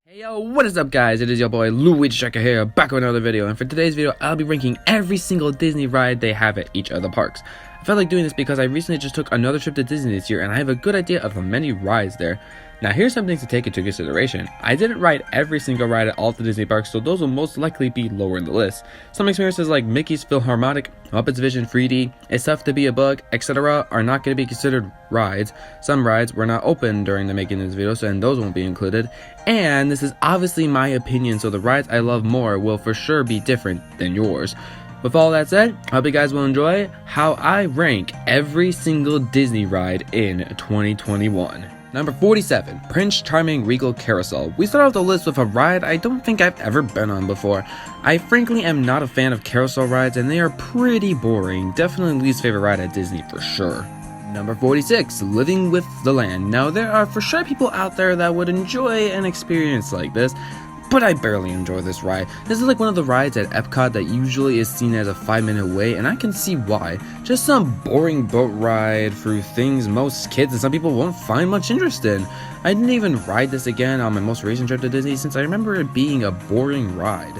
Hey yo, what is up guys? It is your boy Luigi Checker here, back with another video, and for today's video I'll be ranking every single Disney ride they have at each of the parks. I felt like doing this because I recently just took another trip to Disney this year and I have a good idea of the many rides there. Now here's something to take into consideration. I didn't ride every single ride at all the Disney parks, so those will most likely be lower in the list. Some experiences like Mickey's Philharmonic, Muppets Vision 3D, It's Tough to Be a Bug, etc. are not going to be considered rides. Some rides were not open during the making of this video, so those won't be included. And this is obviously my opinion, so the rides I love more will for sure be different than yours. With all that said, I hope you guys will enjoy how I rank every single Disney ride in 2021. Number 47, Prince Charming Regal Carousel. We start off the list with a ride I don't think I've ever been on before. I frankly am not a fan of carousel rides and they are pretty boring. Definitely least favorite ride at Disney for sure. Number 46, Living with the Land. Now there are for sure people out there that would enjoy an experience like this, but I barely enjoy this ride. This is like one of the rides at Epcot that usually is seen as a 5-minute wait, and I can see why. Just some boring boat ride through things most kids and some people won't find much interest in. I didn't even ride this again on my most recent trip to Disney since I remember it being a boring ride.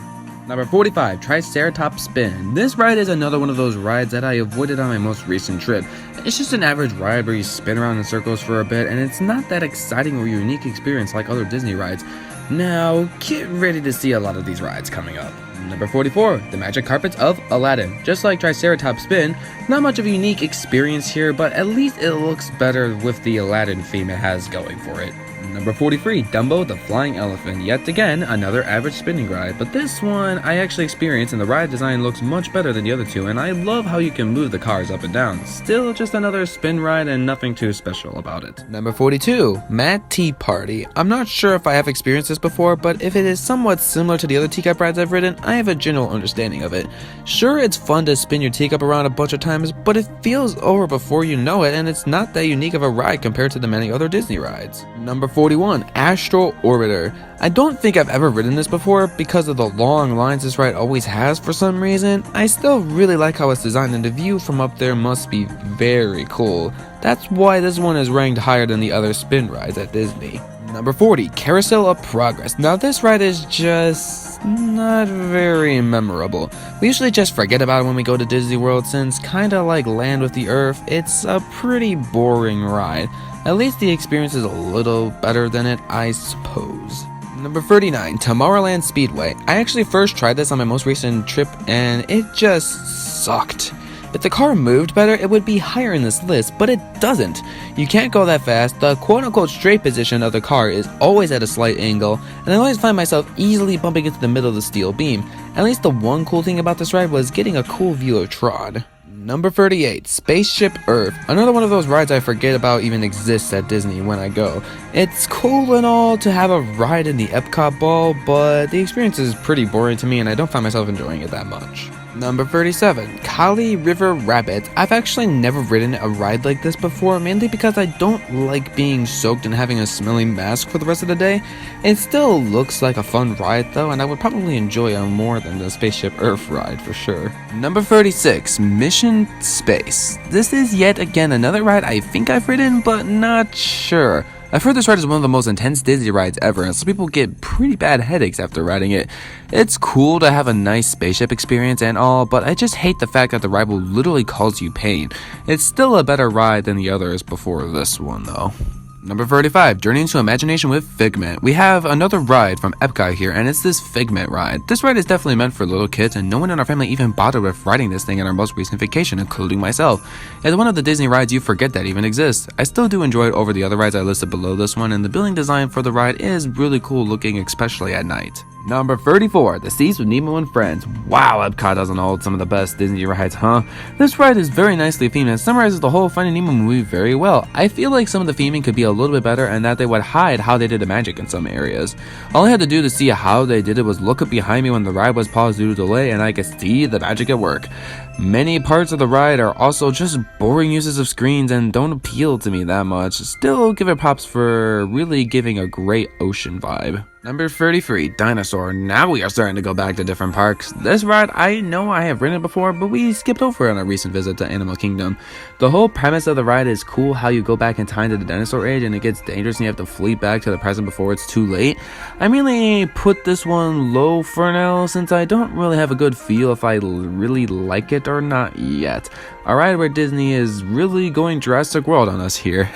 Number 45, Triceratop Spin. This ride is another one of those rides that I avoided on my most recent trip. It's just an average ride where you spin around in circles for a bit, and it's not that exciting or unique experience like other Disney rides. Now, get ready to see a lot of these rides coming up. Number 44, The Magic Carpets of Aladdin. Just like Triceratop Spin, not much of a unique experience here, but at least it looks better with the Aladdin theme it has going for it. Number 43, Dumbo the Flying Elephant. Yet again, another average spinning ride, but this one I actually experienced and the ride design looks much better than the other two, and I love how you can move the cars up and down. Still just another spin ride and nothing too special about it. Number 42, Mad Tea Party. I'm not sure if I have experienced this before, but if it is somewhat similar to the other teacup rides I've ridden, I have a general understanding of it. Sure, it's fun to spin your teacup around a bunch of times, but it feels over before you know it, and it's not that unique of a ride compared to the many other Disney rides. Number 41, Astro Orbiter. I don't think I've ever ridden this before because of the long lines this ride always has for some reason. I still really like how it's designed and the view from up there must be very cool. That's why this one is ranked higher than the other spin rides at Disney. Number 40, Carousel of Progress. Now this ride is just not very memorable. We usually just forget about it when we go to Disney World since kinda like Land with the Earth, it's a pretty boring ride. At least the experience is a little better than it, I suppose. Number 39, Tomorrowland Speedway. I actually first tried this on my most recent trip and it just sucked. If the car moved better, it would be higher in this list, but it doesn't. You can't go that fast, the quote-unquote straight position of the car is always at a slight angle, and I always find myself easily bumping into the middle of the steel beam. At least the one cool thing about this ride was getting a cool view of Tron. Number 38, Spaceship Earth. Another one of those rides I forget about even exists at Disney when I go. It's cool and all to have a ride in the Epcot ball, but the experience is pretty boring to me and I don't find myself enjoying it that much. Number 37, Kali River Rapids. I've actually never ridden a ride like this before, mainly because I don't like being soaked and having a smelly mask for the rest of the day. It still looks like a fun ride though, and I would probably enjoy it more than the Spaceship Earth ride for sure. Number 36, Mission Space. This is yet again another ride I think I've ridden, but not sure. I've heard this ride is one of the most intense Disney rides ever, and some people get pretty bad headaches after riding it. It's cool to have a nice spaceship experience and all, but I just hate the fact that the ride will literally cause you pain. It's still a better ride than the others before this one though. Number 35, Journey into Imagination with Figment. We have another ride from Epcot here, and it's this Figment ride. This ride is definitely meant for little kids, and no one in our family even bothered with riding this thing on our most recent vacation, including myself. It's one of the Disney rides you forget that even exists. I still do enjoy it over the other rides I listed below this one, and the building design for the ride is really cool looking, especially at night. Number 34, The Seas with Nemo and Friends. Wow, Epcot doesn't hold some of the best Disney rides, huh? This ride is very nicely themed and summarizes the whole Finding Nemo movie very well. I feel like some of the theming could be a little bit better and that they would hide how they did the magic in some areas. All I had to do to see how they did it was look up behind me when the ride was paused due to delay and I could see the magic at work. Many parts of the ride are also just boring uses of screens and don't appeal to me that much. Still give it props for really giving a great ocean vibe. Number 33, Dinosaur. Now we are starting to go back to different parks. This ride, I know I have ridden it before, but we skipped over on our recent visit to Animal Kingdom. The whole premise of the ride is cool, how you go back in time to the dinosaur age and it gets dangerous and you have to flee back to the present before it's too late. I mainly put this one low for now since I don't really have a good feel if I really like it or not yet. A ride where Disney is really going Jurassic World on us here.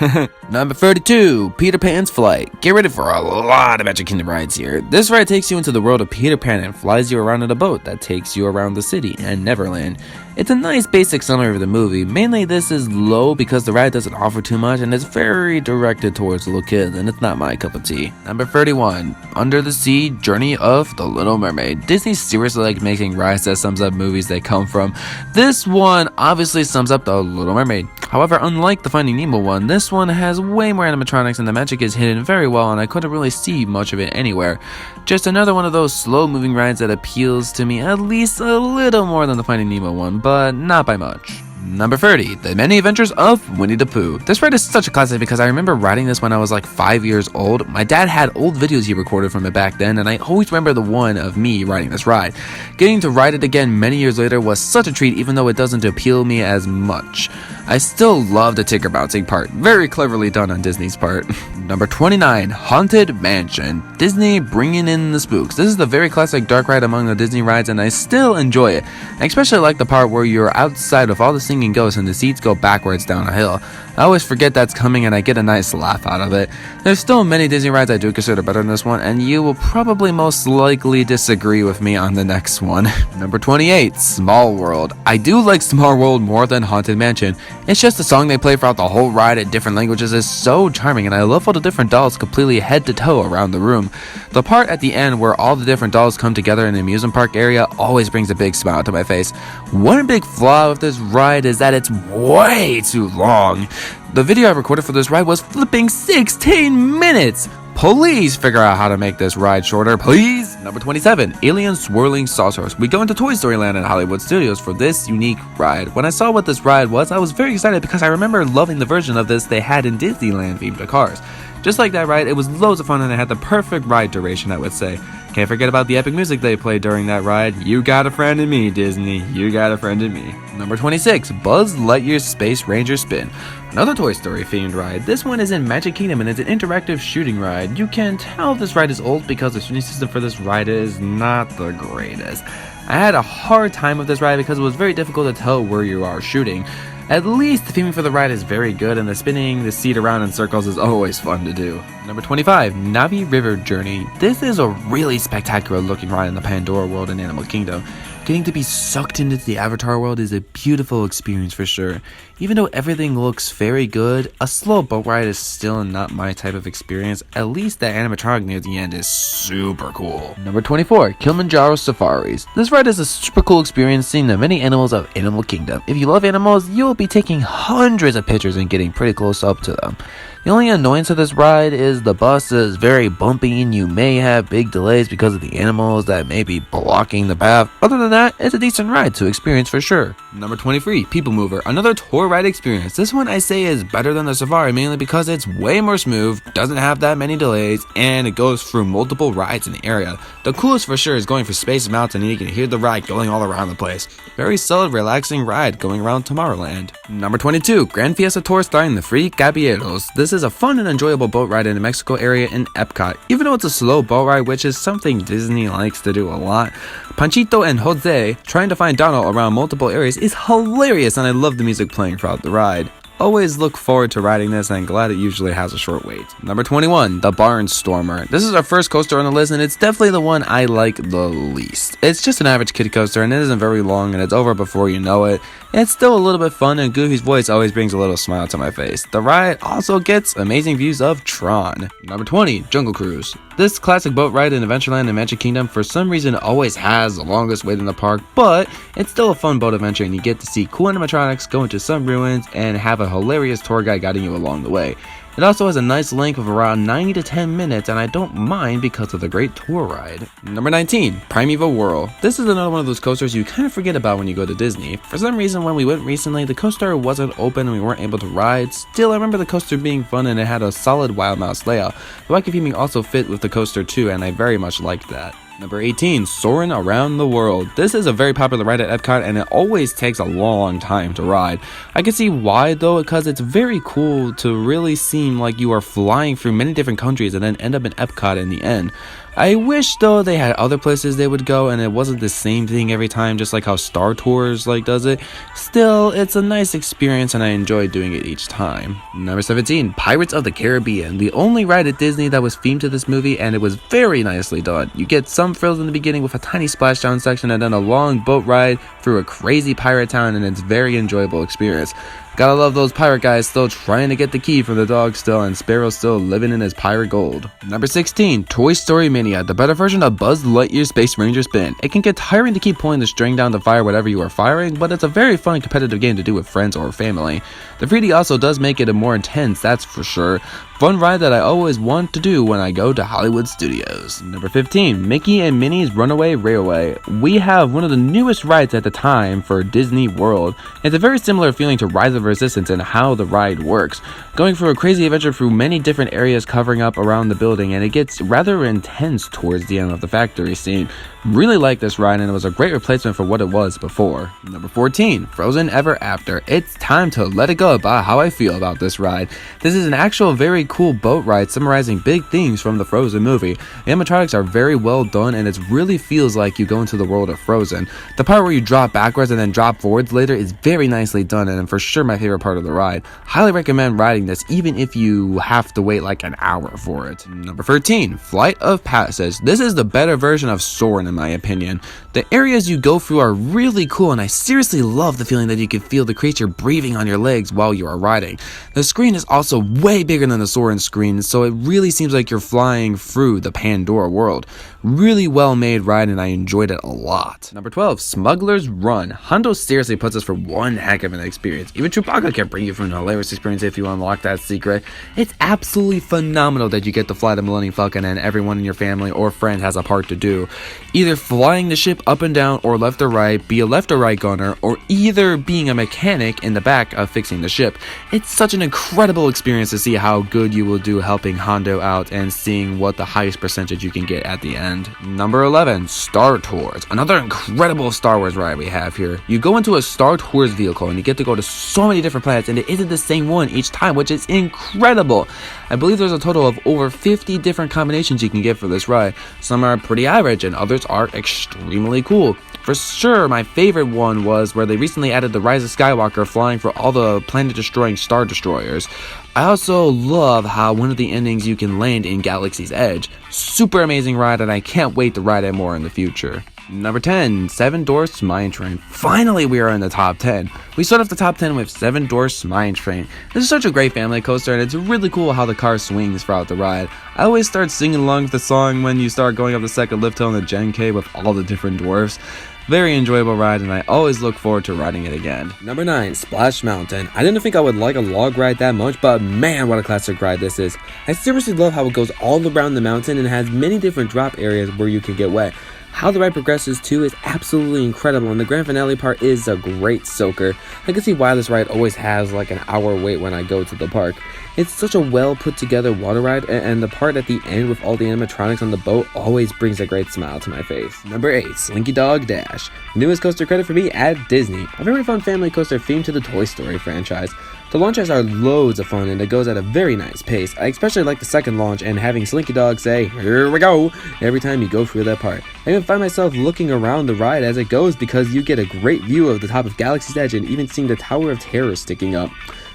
Number 32, Peter Pan's Flight. Get ready for a lot of Magic Kingdom rides here. This ride takes you into the world of Peter Pan and flies you around in a boat that takes you around the city and Neverland. It's a nice basic summary of the movie. Mainly this is low because the ride doesn't offer too much and it's very directed towards little kids and it's not my cup of tea. Number 31, Under the Sea Journey of the Little Mermaid. Disney seriously like making rides that sums up movies they come from. This one obviously sums up the Little Mermaid. However, unlike the Finding Nemo one, this one has way more animatronics and the magic is hidden very well and I couldn't really see much of it anywhere. Just another one of those slow moving rides that appeals to me at least a little more than the Finding Nemo one, but not by much. Number 30, The Many Adventures of Winnie the Pooh. This ride is such a classic because I remember riding this when I was like 5 years old. My dad had old videos he recorded from it back then and I always remember the one of me riding this ride. Getting to ride it again many years later was such a treat even though it doesn't appeal me as much. I still love the ticker bouncing part, very cleverly done on Disney's part. Number 29, Haunted Mansion. Disney bringing in the spooks. This is the very classic dark ride among the Disney rides and I still enjoy it. I especially like the part where you're outside with all the singing ghosts and the seats go backwards down a hill. I always forget that's coming and I get a nice laugh out of it. There's still many Disney rides I do consider better than this one and you will probably most likely disagree with me on the next one. Number 28, Small World. I do like Small World more than Haunted Mansion. It's just the song they play throughout the whole ride in different languages is so charming and I love all the different dolls completely head to toe around the room. The part at the end where all the different dolls come together in the amusement park area always brings a big smile to my face. One big flaw with this ride is that it's way too long. The video I recorded for this ride was flipping 16 minutes! Please figure out how to make this ride shorter, please! Number 27, Alien Swirling Saucers. We go into Toy Story Land at Hollywood Studios for this unique ride. When I saw what this ride was, I was very excited because I remember loving the version of this they had in Disneyland themed cars. Just like that ride, it was loads of fun and it had the perfect ride duration, I would say. Can't forget about the epic music they played during that ride. You got a friend in me, Disney. You got a friend in me. Number 26, Buzz Lightyear's Space Ranger Spin. Another Toy Story themed ride. This one is in Magic Kingdom and it's an interactive shooting ride. You can tell this ride is old because the shooting system for this ride is not the greatest. I had a hard time with this ride because it was very difficult to tell where you are shooting. At least the theming for the ride is very good and the spinning the seat around in circles is always fun to do. Number 25, Navi River Journey. This is a really spectacular looking ride in the Pandora world in Animal Kingdom. Getting to be sucked into the Avatar world is a beautiful experience for sure. Even though everything looks very good, a slow boat ride is still not my type of experience. At least that animatronic near the end is super cool. Number 24, Kilimanjaro Safaris. This ride is a super cool experience seeing the many animals of Animal Kingdom. If you love animals, you'll be taking hundreds of pictures and getting pretty close up to them. The only annoyance of this ride is the bus is very bumpy and you may have big delays because of the animals that may be blocking the path. Other than that, it's a decent ride to experience for sure. Number 23, Peoplemover, another tour ride experience. This one I say is better than the Safari mainly because it's way more smooth, doesn't have that many delays, and it goes through multiple rides in the area. The coolest for sure is going for Space Mountain and you can hear the ride going all around the place. Very solid, relaxing ride going around Tomorrowland. Number 22, Gran Fiesta Tour starring the free Caballeros. This is a fun and enjoyable boat ride in the Mexico area in Epcot. Even though it's a slow boat ride, which is something Disney likes to do a lot, Panchito and Jose trying to find Donald around multiple areas is hilarious and I love the music playing throughout the ride. Always look forward to riding this and glad it usually has a short wait. Number 21, the Barnstormer. This is our first coaster on the list and it's definitely the one I like the least. It's just an average kiddie coaster and it isn't very long and it's over before you know it. It's still a little bit fun and Goofy's voice always brings a little smile to my face. The ride also gets amazing views of Tron. Number 20, Jungle Cruise. This classic boat ride in Adventureland and Magic Kingdom for some reason always has the longest wait in the park, but it's still a fun boat adventure and you get to see cool animatronics, go into some ruins, and have a hilarious tour guide guiding you along the way. It also has a nice length of around 9 to 10 minutes, and I don't mind because of the great tour ride. Number 19, Primeval Whirl. This is another one of those coasters you kind of forget about when you go to Disney. For some reason, when we went recently, the coaster wasn't open and we weren't able to ride. Still, I remember the coaster being fun and it had a solid Wild Mouse layout. The Wacky Theming also fit with the coaster too, and I very much liked that. Number 18, Soarin' Around the World. This is a very popular ride at Epcot and it always takes a long time to ride. I can see why though, because it's very cool to really seem like you are flying through many different countries and then end up in Epcot in the end. I wish though they had other places they would go and it wasn't the same thing every time, just like how Star Tours does it. Still, it's a nice experience and I enjoy doing it each time. Number 17, Pirates of the Caribbean. The only ride at Disney that was themed to this movie and it was very nicely done. You get some thrills in the beginning with a tiny splashdown section and then a long boat ride through a crazy pirate town, and it's a very enjoyable experience. Gotta love those pirate guys still trying to get the key from the dog still, and Sparrow still living in his pirate gold. Number 16, Toy Story Mania, the better version of Buzz Lightyear's Space Ranger Spin. It can get tiring to keep pulling the string down to fire whatever you are firing, but it's a very fun competitive game to do with friends or family. The 3D also does make it a more intense, that's for sure. Fun ride that I always want to do when I go to Hollywood Studios. Number 15, Mickey and Minnie's Runaway Railway. We have one of the newest rides at the time for Disney World. It's a very similar feeling to Rise of Resistance and how the ride works. Going through a crazy adventure through many different areas covering up around the building, and it gets rather intense towards the end of the factory scene. Really like this ride and it was a great replacement for what it was before. Number 14, Frozen Ever After. It's time to let it go about how I feel about this ride. This is an actual very cool boat ride summarizing big things from the Frozen movie. The animatronics are very well done and it really feels like you go into the world of Frozen. The part where you drop backwards and then drop forwards later is very nicely done and for sure my favorite part of the ride. Highly recommend riding this even if you have to wait like an hour for it. Number 13, Flight of Passage. This is the better version of Soarin' in my opinion. The areas you go through are really cool and I seriously love the feeling that you can feel the creature breathing on your legs while you are riding. The screen is also way bigger than the Soarin' screen, so it really seems like you're flying through the Pandora world. Really well made ride and I enjoyed it a lot. Number 12, Smugglers Run. Hondo seriously puts us for one heck of an experience. Even Chewbacca can bring you through an hilarious experience if you unlock that secret. It's absolutely phenomenal that you get to fly the Millennium Falcon and everyone in your family or friend has a part to do. Either flying the ship up and down or left or right, be a left or right gunner, or either being a mechanic in the back of fixing the ship. It's such an incredible experience to see how good you will do helping Hondo out and seeing what the highest percentage you can get at the end. Number 11, Star Tours. Another incredible Star Wars ride we have here. You go into a Star Tours vehicle and you get to go to so many different planets and it isn't the same one each time, which is incredible. I believe there's a total of over 50 different combinations you can get for this ride. Some are pretty average and others are extremely cool. For sure, my favorite one was where they recently added the Rise of Skywalker flying for all the planet-destroying Star Destroyers. I also love how one of the endings you can land in Galaxy's Edge. Super amazing ride and I can't wait to ride it more in the future. Number 10, Seven Dwarfs Mine Train. Finally, we are in the top 10. We start off the top 10 with Seven Dwarfs Mine Train. This is such a great family coaster and it's really cool how the car swings throughout the ride. I always start singing along with the song when you start going up the second lift hill in the Gen K with all the different dwarfs. Very enjoyable ride and I always look forward to riding it again. Number 9, Splash Mountain. I didn't think I would like a log ride that much, but man, what a classic ride this is. I seriously love how it goes all around the mountain and has many different drop areas where you can get wet. How the ride progresses too is absolutely incredible and the grand finale part is a great soaker. I can see why this ride always has like an hour wait when I go to the park. It's such a well put together water ride and the part at the end with all the animatronics on the boat always brings a great smile to my face. Number 8, Slinky Dog Dash. Newest coaster credit for me at Disney. A very fun family coaster themed to the Toy Story franchise. The launches are loads of fun and it goes at a very nice pace. I especially like the second launch and having Slinky Dog say, "Here we go," every time you go through that part. I even find myself looking around the ride as it goes because you get a great view of the top of Galaxy's Edge and even seeing the Tower of Terror sticking up.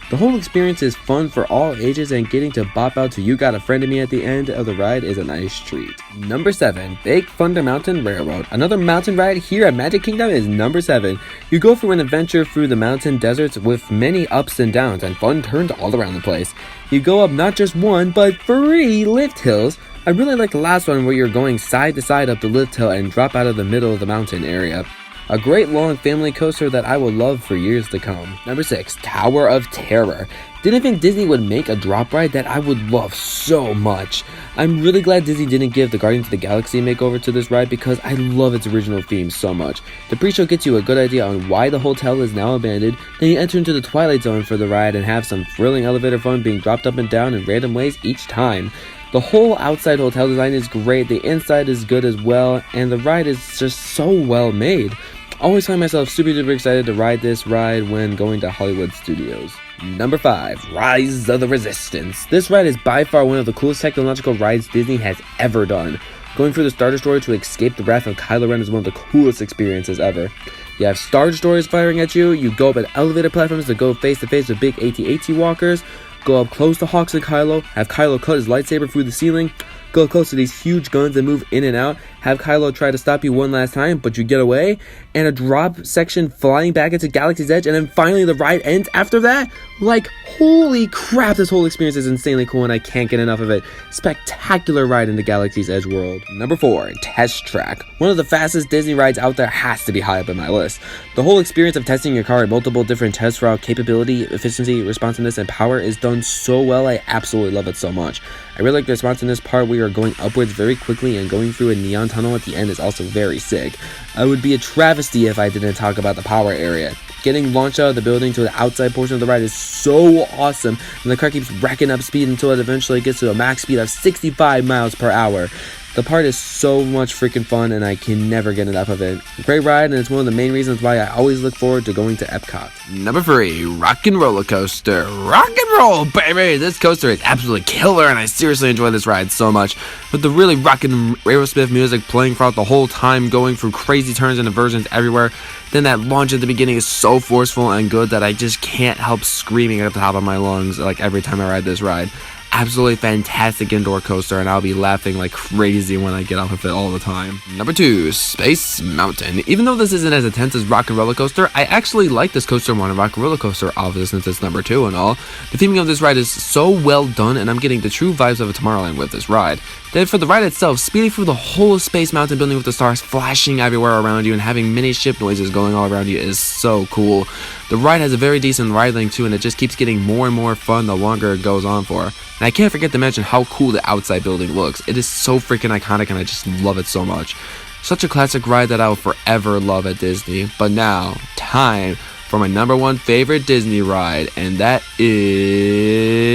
The whole experience is fun for all ages and getting to bop out to You Got a Friend of Me at the end of the ride is a nice treat. Number 7, Big Thunder Mountain Railroad. Another mountain ride here at Magic Kingdom is number 7. You go through an adventure through the mountain deserts with many ups and downs and fun turns all around the place. You go up not just one, but 3 lift hills. I really like the last one where you're going side to side up the lift hill and drop out of the middle of the mountain area. A great long family coaster that I will love for years to come. Number 6, Tower of Terror. Didn't think Disney would make a drop ride that I would love so much. I'm really glad Disney didn't give the Guardians of the Galaxy makeover to this ride because I love its original theme so much. The pre-show gets you a good idea on why the hotel is now abandoned, then you enter into the Twilight Zone for the ride and have some thrilling elevator fun being dropped up and down in random ways each time. The whole outside hotel design is great, the inside is good as well, and the ride is just so well made. I always find myself super duper excited to ride this ride when going to Hollywood Studios. Number 5, Rise of the Resistance. This ride is by far one of the coolest technological rides Disney has ever done. Going through the Star Destroyer to escape the wrath of Kylo Ren is one of the coolest experiences ever. You have Star Destroyers firing at you, you go up at elevator platforms to go face to face with big AT-AT walkers, go up close to Hawks and Kylo, have Kylo cut his lightsaber through the ceiling, go close to these huge guns that move in and out, have Kylo try to stop you one last time, but you get away, and a drop section flying back into Galaxy's Edge, and then finally the ride ends after that? Like, holy crap, this whole experience is insanely cool and I can't get enough of it. Spectacular ride in the Galaxy's Edge world. Number 4, Test Track. One of the fastest Disney rides out there has to be high up in my list. The whole experience of testing your car at multiple different tests for capability, efficiency, responsiveness, and power is done so well, I absolutely love it so much. I really like the responsiveness part where you're going upwards very quickly and going through a neon tunnel at the end is also very sick. I would be a travesty if I didn't talk about the power area. Getting launched out of the building to the outside portion of the ride is so awesome, and the car keeps racking up speed until it eventually gets to a max speed of 65 miles per hour. The part is so much freaking fun and I can never get enough of it. Great ride, and it's one of the main reasons why I always look forward to going to Epcot. Number 3, Rock'n Roller Coaster. Rock and roll, baby! This coaster is absolutely killer and I seriously enjoy this ride so much. With the really rockin' Aerosmith music playing throughout the whole time, going through crazy turns and inversions everywhere. Then that launch at the beginning is so forceful and good that I just can't help screaming at the top of my lungs like every time I ride this ride. Absolutely fantastic indoor coaster, and I'll be laughing like crazy when I get off of it all the time. Number 2, Space Mountain. Even though this isn't as intense as Rock'n Roller Coaster, I actually like this coaster more than Rock'n Roller Coaster, obviously since it's number 2 and all. The theming of this ride is so well done, and I'm getting the true vibes of a Tomorrowland with this ride. Then for the ride itself, speeding through the whole Space Mountain building with the stars flashing everywhere around you and having mini ship noises going all around you is so cool. The ride has a very decent ride length too, and it just keeps getting more and more fun the longer it goes on for. And I can't forget to mention how cool the outside building looks. It is so freaking iconic and I just love it so much. Such a classic ride that I will forever love at Disney. But now, time for my number 1 favorite Disney ride, and that is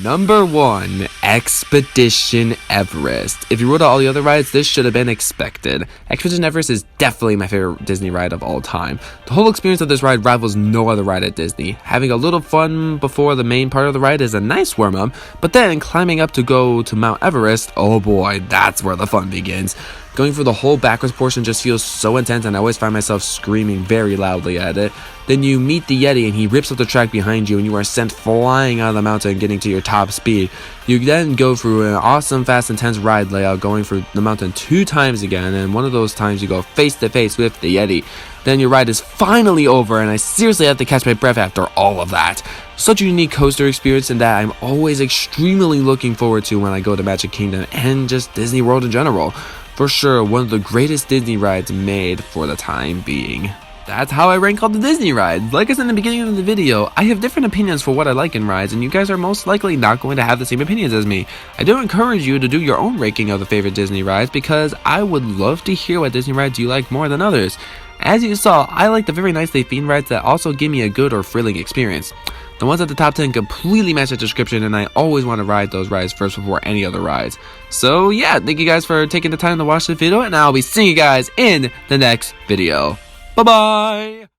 number 1, Expedition Everest. If you rode all the other rides, this should have been expected. Expedition Everest is definitely my favorite Disney ride of all time. The whole experience of this ride rivals no other ride at Disney. Having a little fun before the main part of the ride is a nice warm-up, but then climbing up to go to Mount Everest, oh boy, that's where the fun begins. Going through the whole backwards portion just feels so intense, and I always find myself screaming very loudly at it. Then you meet the Yeti and he rips up the track behind you and you are sent flying out of the mountain getting to your top speed. You then go through an awesome fast intense ride layout going through the mountain 2 times again, and one of those times you go face to face with the Yeti. Then your ride is finally over and I seriously have to catch my breath after all of that. Such a unique coaster experience, and that I'm always extremely looking forward to when I go to Magic Kingdom and just Disney World in general. For sure, one of the greatest Disney rides made for the time being. That's how I rank all the Disney rides. Like I said in the beginning of the video, I have different opinions for what I like in rides, and you guys are most likely not going to have the same opinions as me. I do encourage you to do your own ranking of the favorite Disney rides, because I would love to hear what Disney rides you like more than others. As you saw, I like the very nicely themed rides that also give me a good or thrilling experience. The ones at the top 10 completely match the description, and I always want to ride those rides first before any other rides. So yeah, thank you guys for taking the time to watch this video, and I'll be seeing you guys in the next video. Bye bye!